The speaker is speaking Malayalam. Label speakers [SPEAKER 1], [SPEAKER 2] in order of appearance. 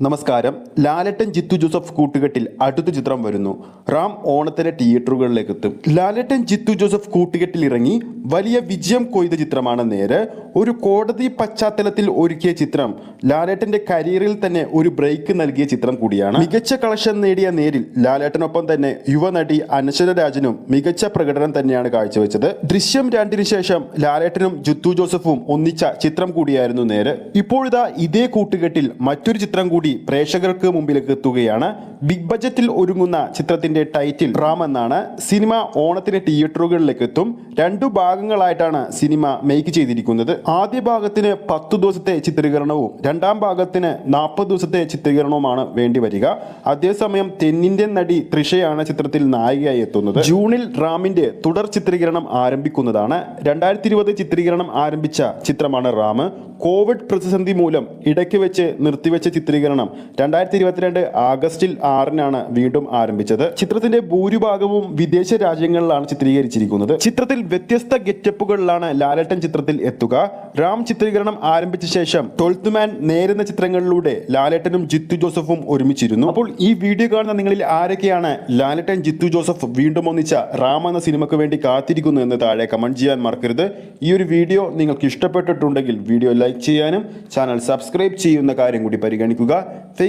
[SPEAKER 1] നമസ്കാരം. ലാലേട്ടൻ ജിത്തു ജോസഫ് കൂട്ടുകെട്ടിൽ അടുത്ത ചിത്രം വരുന്നു. റാം ഓണത്തിന് തിയേറ്ററുകളിലേക്ക് എത്തും. ലാലേട്ടൻ ജിത്തു ജോസഫ് കൂട്ടുകെട്ടിൽ ഇറങ്ങി വലിയ വിജയം കൊയ്ത ചിത്രമാണ് നേര്. ഒരു കോടതി പശ്ചാത്തലത്തിൽ ഒരുക്കിയ ചിത്രം ലാലേട്ടന്റെ കരിയറിൽ തന്നെ ഒരു ബ്രേക്ക് നൽകിയ ചിത്രം കൂടിയാണ്. മികച്ച കളക്ഷൻ നേടിയ നേരിൽ ലാലേട്ടനൊപ്പം തന്നെ യുവനടി അനശ്വര രാജനും മികച്ച പ്രകടനം തന്നെയാണ് കാഴ്ചവെച്ചത്. ദൃശ്യം 2 ശേഷം ലാലേട്ടനും ജിത്തു ജോസഫും ഒന്നിച്ച ചിത്രം കൂടിയായിരുന്നു നേര്. ഇപ്പോഴിതാ ഇതേ കൂട്ടുകെട്ടിൽ മറ്റൊരു ചിത്രം കൂടി പ്രേക്ഷകർക്ക് മുമ്പിലേക്ക് എത്തുകയാണ്. ബിഗ് ബജറ്റിൽ ഒരുങ്ങുന്ന ചിത്രത്തിന്റെ ടൈറ്റിൽ റാം എന്നാണ്. സിനിമ ഓണത്തിന് തിയേറ്ററുകളിലേക്ക് എത്തും. 2 ഭാഗങ്ങളായിട്ടാണ് സിനിമ മേക്ക് ചെയ്തിരിക്കുന്നത്. ആദ്യ ഭാഗത്തിന് 10 ദിവസത്തെ ചിത്രീകരണവും രണ്ടാം ഭാഗത്തിന് 40 ദിവസത്തെ ചിത്രീകരണവുമാണ് വേണ്ടി വരിക. അതേസമയം തെന്നിന്ത്യൻ നടി തൃഷയാണ് ചിത്രത്തിൽ നായികയായി എത്തുന്നത്. ജൂണിൽ റാമിന്റെ തുടർ ചിത്രീകരണം ആരംഭിക്കുന്നതാണ്. 2020 ചിത്രീകരണം ആരംഭിച്ച ചിത്രമാണ് റാം. കോവിഡ് പ്രതിസന്ധി മൂലം ഇടയ്ക്ക് വെച്ച് നിർത്തിവെച്ച ചിത്രീകരണം 2022 ആഗസ്റ്റിൽ 6-നാണ് വീണ്ടും ആരംഭിച്ചത്. ചിത്രത്തിന്റെ ഭൂരിഭാഗവും വിദേശ രാജ്യങ്ങളിലാണ് ചിത്രീകരിച്ചിരിക്കുന്നത്. ചിത്രത്തിൽ വ്യത്യസ്ത ഗെറ്റപ്പുകളിലാണ് ലാലേട്ടൻ ചിത്രത്തിൽ എത്തുക. റാം ചിത്രീകരണം ആരംഭിച്ച ശേഷം 12th മാൻ നേരുന്ന ചിത്രങ്ങളിലൂടെ ലാലേട്ടനും ജിത്തു ജോസഫും ഒരുമിച്ചിരുന്നു. അപ്പോൾ ഈ വീഡിയോ കാണുന്ന നിങ്ങളിൽ ആരൊക്കെയാണ് ലാലേട്ടൻ ജിത്തു ജോസഫ് വീണ്ടും ഒന്നിച്ച റാം എന്ന സിനിമയ്ക്ക് വേണ്ടി കാത്തിരിക്കുന്നു എന്ന് താഴെ കമന്റ് ചെയ്യാൻ മറക്കരുത്. ഈ ഒരു വീഡിയോ നിങ്ങൾക്ക് ഇഷ്ടപ്പെട്ടിട്ടുണ്ടെങ്കിൽ വീഡിയോ ലൈക്ക് ചെയ്യാനും ചാനൽ സബ്സ്ക്രൈബ് ചെയ്യുന്ന കാര്യം കൂടി പരിഗണിക്കുക.